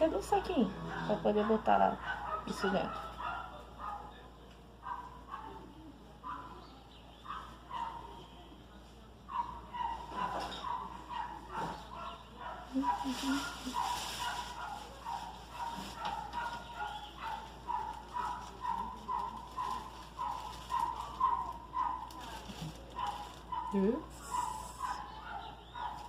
Cadê o saquinho pra poder botar isso dentro?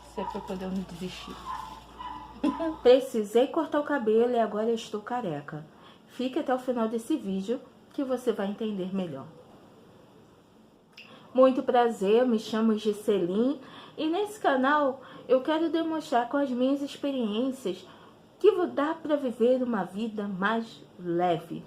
Você foi quando eu me desistir. Precisei cortar o cabelo e agora estou careca. Fique até o final desse vídeo que você vai entender melhor. Muito prazer, me chamo Giseline e nesse canal eu quero demonstrar com as minhas experiências que dá para viver uma vida mais leve.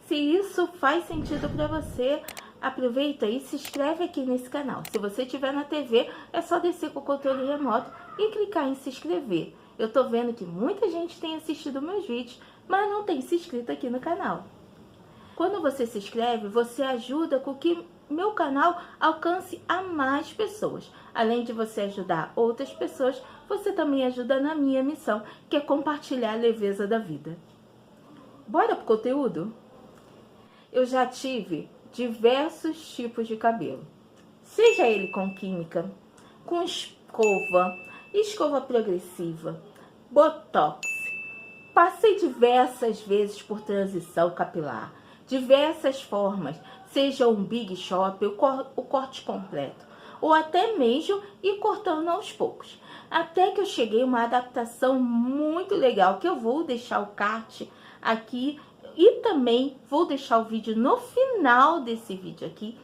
Se isso faz sentido para você, aproveita e se inscreve aqui nesse canal. Se você estiver na TV, é só descer com o controle remoto e clicar em se inscrever. Eu tô vendo que muita gente tem assistido meus vídeos, mas não tem se inscrito aqui no canal. Quando você se inscreve, você ajuda com que meu canal alcance a mais pessoas. Além de você ajudar outras pessoas, você também ajuda na minha missão, que é compartilhar a leveza da vida. Bora pro conteúdo? Eu já tive diversos tipos de cabelo. Seja ele com química, com escova progressiva, botox. Passei diversas vezes por transição capilar, diversas formas, seja um big shop, o corte completo, ou até mesmo ir cortando aos poucos. Até que eu cheguei a uma adaptação muito legal, que eu vou deixar o card aqui e também vou deixar o vídeo no final desse vídeo aqui,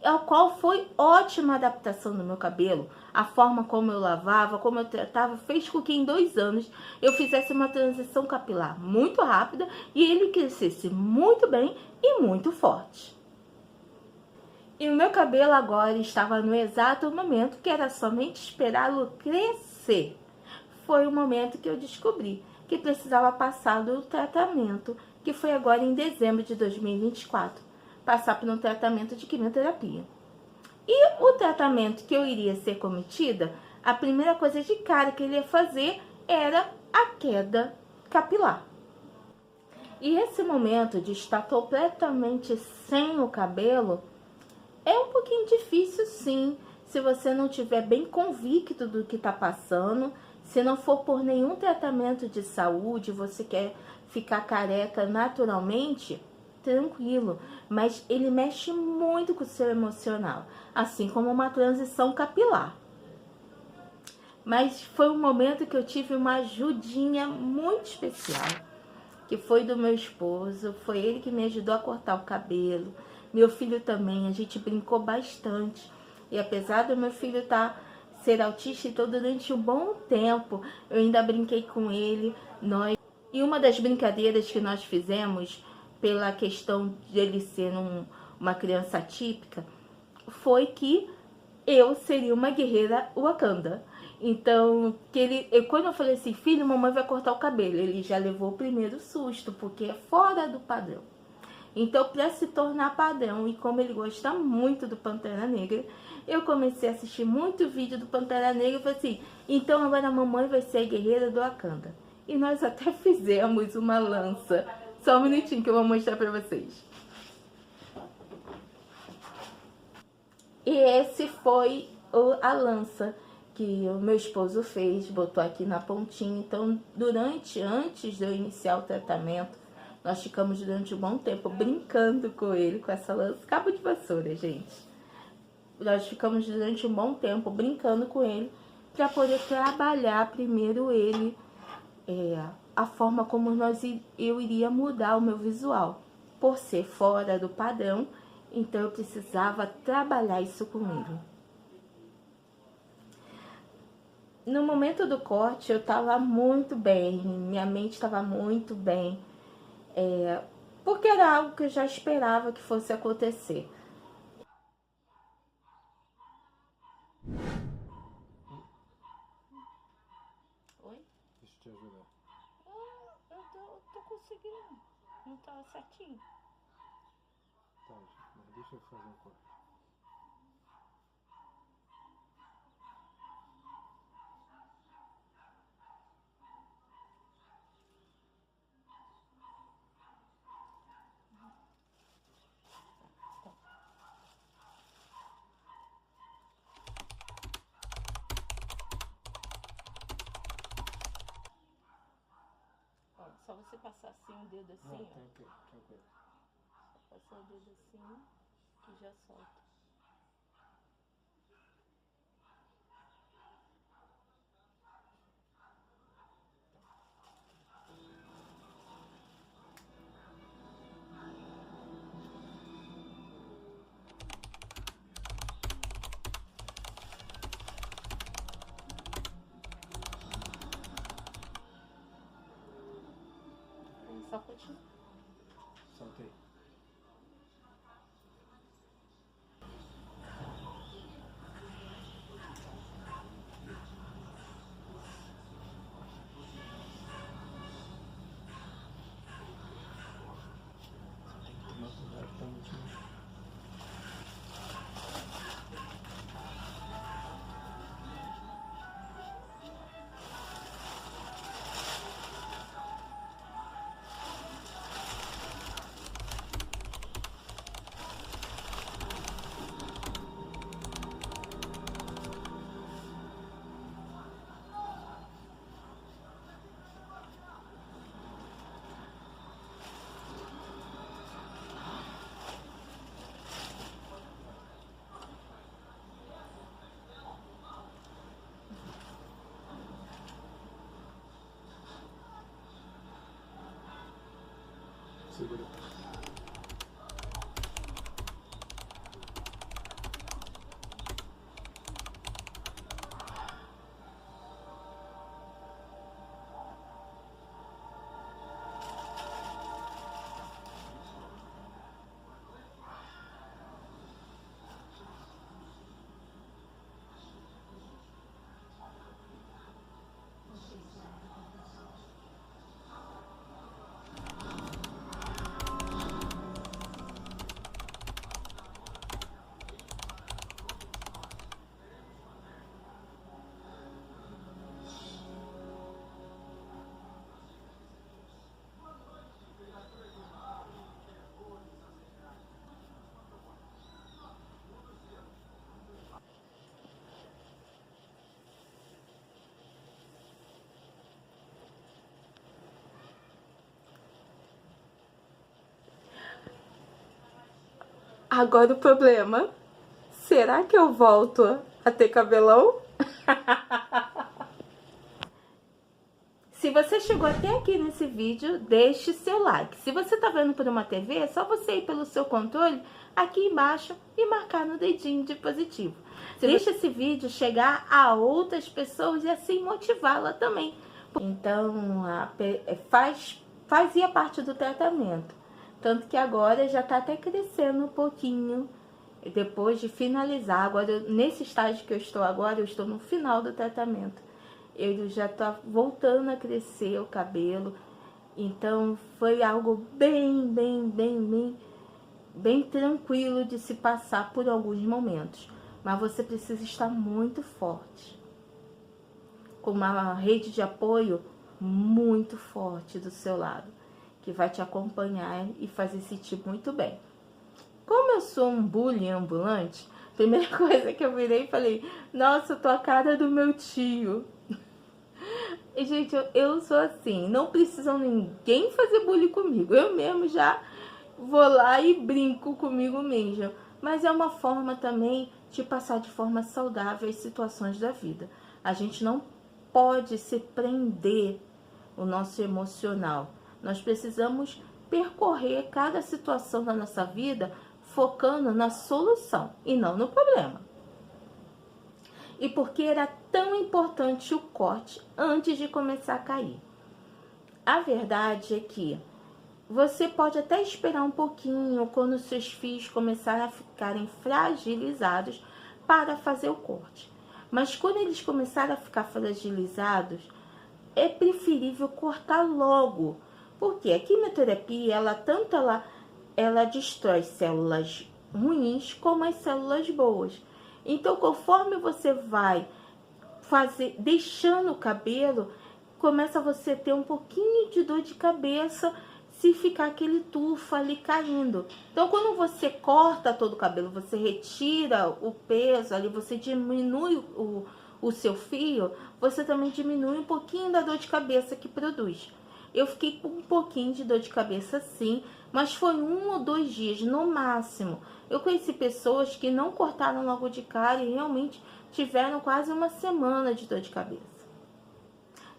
ao qual foi ótima adaptação no meu cabelo. A forma como eu lavava, como eu tratava, fez com que em 2 anos eu fizesse uma transição capilar muito rápida e ele crescesse muito bem e muito forte. E o meu cabelo agora estava no exato momento que era somente esperá-lo crescer. Foi o momento que eu descobri que precisava passar do tratamento, que foi agora em dezembro de 2024, passar por um tratamento de quimioterapia. E o tratamento que eu iria ser cometida, a primeira coisa de cara que ele ia fazer era a queda capilar. E esse momento de estar completamente sem o cabelo é um pouquinho difícil, sim, se você não estiver bem convicto do que está passando, se não for por nenhum tratamento de saúde, você quer ficar careca naturalmente, tranquilo, mas ele mexe muito com o seu emocional, assim como uma transição capilar. Mas foi um momento que eu tive uma ajudinha muito especial, que foi do meu esposo, foi ele que me ajudou a cortar o cabelo. Meu filho também, a gente brincou bastante. E apesar do meu filho ser autista, então durante um bom tempo eu ainda brinquei com ele. E uma das brincadeiras que nós fizemos, pela questão de ele ser uma criança atípica, foi que eu seria uma guerreira Wakanda. Então, quando eu falei assim, filho, mamãe vai cortar o cabelo, ele já levou o primeiro susto, porque é fora do padrão. Então, para se tornar padrão, e como ele gosta muito do Pantera Negra, eu comecei a assistir muito vídeo do Pantera Negra e falei assim, então agora a mamãe vai ser a guerreira do Wakanda. E nós até fizemos uma lança. Só um minutinho que eu vou mostrar para vocês. E esse foi a lança que o meu esposo fez, botou aqui na pontinha. Então, antes de eu iniciar o tratamento, nós ficamos durante um bom tempo brincando com ele, com essa lança, cabo de vassoura, gente. Nós ficamos durante um bom tempo brincando com ele, para poder trabalhar primeiro ele, a forma como eu iria mudar o meu visual. Por ser fora do padrão, então eu precisava trabalhar isso com ele. No momento do corte eu estava muito bem, minha mente estava muito bem, porque era algo que eu já esperava que fosse acontecer. Oi? Deixa eu te ajudar. Eu tô conseguindo, não tá certinho. Tá, mas deixa eu fazer um corte. o dedo assim, Não, ó. tranquilo, tranquilo. Passar o dedo assim, que já solta. Aí só continua. Soltei. Tem que tomar cuidado pra não te machucar. Segura. Agora o problema, será que eu volto a ter cabelão? Se você chegou até aqui nesse vídeo, deixe seu like. Se você tá vendo por uma TV, é só você ir pelo seu controle aqui embaixo e marcar no dedinho de positivo. Deixa esse vídeo chegar a outras pessoas e assim motivá-la também. Então, fazia parte do tratamento. Tanto que agora já tá até crescendo um pouquinho. Depois de finalizar, agora nesse estágio que eu estou agora, eu estou no final do tratamento. Ele já tá voltando a crescer o cabelo. Então foi algo bem tranquilo de se passar por alguns momentos. Mas você precisa estar muito forte, com uma rede de apoio muito forte do seu lado, que vai te acompanhar e fazer sentir muito bem. Como eu sou um bullying ambulante, a primeira coisa que eu virei e falei, nossa, eu tô a cara do meu tio. E, gente, eu sou assim, não precisa ninguém fazer bullying comigo. Eu mesmo já vou lá e brinco comigo mesmo. Mas é uma forma também de passar de forma saudável as situações da vida. A gente não pode se prender o nosso emocional. Nós precisamos percorrer cada situação da nossa vida focando na solução e não no problema. E por que era tão importante o corte antes de começar a cair? A verdade é que você pode até esperar um pouquinho quando seus fios começarem a ficarem fragilizados para fazer o corte. Mas quando eles começarem a ficar fragilizados, é preferível cortar logo. Porque a quimioterapia, ela destrói células ruins como as células boas. Então, conforme você vai deixando o cabelo, começa você a ter um pouquinho de dor de cabeça se ficar aquele tufo ali caindo. Então, quando você corta todo o cabelo, você retira o peso ali, você diminui o seu fio, você também diminui um pouquinho da dor de cabeça que produz. Eu fiquei com um pouquinho de dor de cabeça sim, mas foi 1 ou 2 dias no máximo. Eu conheci pessoas que não cortaram logo de cara e realmente tiveram quase uma semana de dor de cabeça.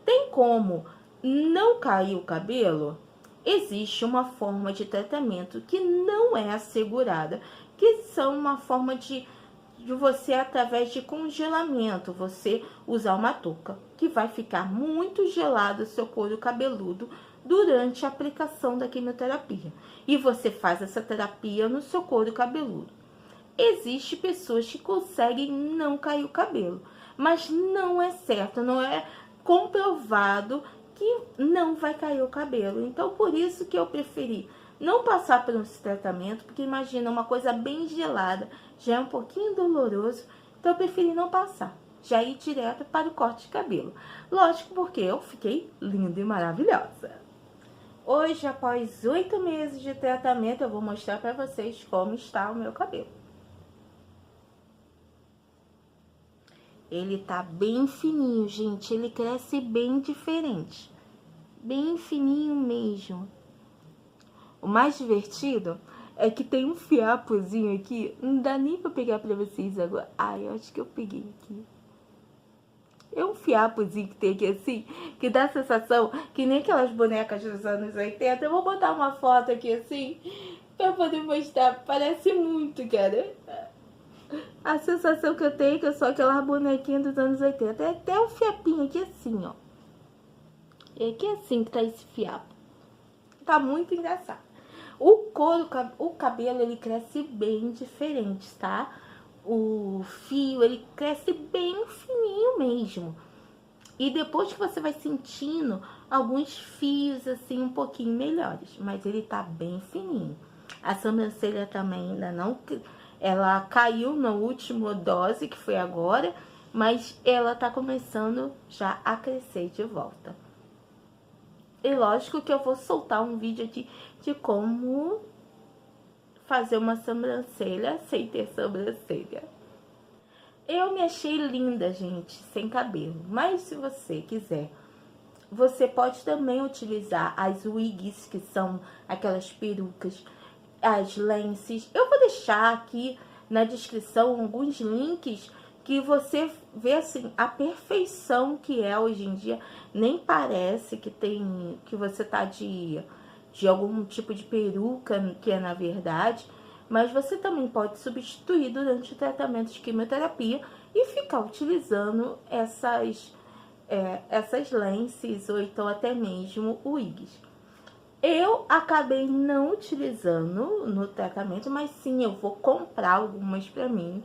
Tem como não cair o cabelo? Existe uma forma de tratamento que não é assegurada, que são uma forma de você, através de congelamento, você usar uma touca, que vai ficar muito gelado o seu couro cabeludo durante a aplicação da quimioterapia. E você faz essa terapia no seu couro cabeludo. Existem pessoas que conseguem não cair o cabelo, mas não é certo, não é comprovado que não vai cair o cabelo. Então, por isso que eu preferi não passar por esse tratamento, porque imagina, uma coisa bem gelada, já é um pouquinho doloroso, então eu preferi não passar, já ir direto para o corte de cabelo. Lógico, porque eu fiquei linda e maravilhosa. Hoje, após 8 meses de tratamento, eu vou mostrar para vocês como está o meu cabelo. Ele tá bem fininho, gente, ele cresce bem diferente, bem fininho mesmo. O mais divertido é que tem um fiapozinho aqui, não dá nem pra pegar pra vocês agora. Ai, eu acho que eu peguei aqui. É um fiapozinho que tem aqui assim, que dá a sensação que nem aquelas bonecas dos anos 80. Eu vou botar uma foto aqui assim, pra poder mostrar. Parece muito, cara. A sensação que eu tenho é que eu sou aquela bonequinha dos anos 80. É até um fiapinho aqui assim, ó. É aqui assim que tá esse fiapo. Tá muito engraçado. O cabelo, ele cresce bem diferente, tá? O fio, ele cresce bem fininho mesmo. E depois que você vai sentindo alguns fios, assim, um pouquinho melhores. Mas ele tá bem fininho. A sobrancelha também ainda não... Ela caiu na última dose, que foi agora, mas ela tá começando já a crescer de volta. E lógico que eu vou soltar um vídeo aqui de como fazer uma sobrancelha sem ter sobrancelha. Eu me achei linda, gente, sem cabelo. Mas se você quiser, você pode também utilizar as wigs, que são aquelas perucas, as lenços. Eu vou deixar aqui na descrição alguns links que você vê assim a perfeição que é hoje em dia. Nem parece que você tá de algum tipo de peruca, que é na verdade, mas você também pode substituir durante o tratamento de quimioterapia e ficar utilizando essas lenços ou então até mesmo wigs. Eu acabei não utilizando no tratamento, mas sim, eu vou comprar algumas pra mim,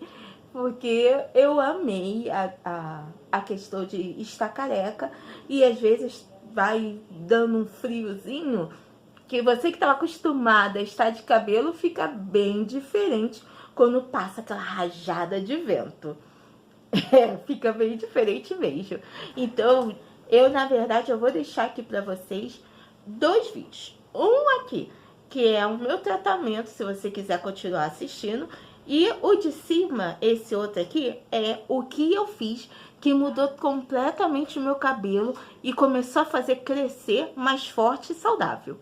porque eu amei a questão de estar careca e às vezes vai dando um friozinho, que você que estava acostumada a estar de cabelo fica bem diferente quando passa aquela rajada de vento. Fica bem diferente mesmo. Então, na verdade, eu vou deixar aqui pra vocês 2 vídeos. Um aqui, que é o meu tratamento, se você quiser continuar assistindo. E o de cima, esse outro aqui, é o que eu fiz, que mudou completamente o meu cabelo e começou a fazer crescer mais forte e saudável.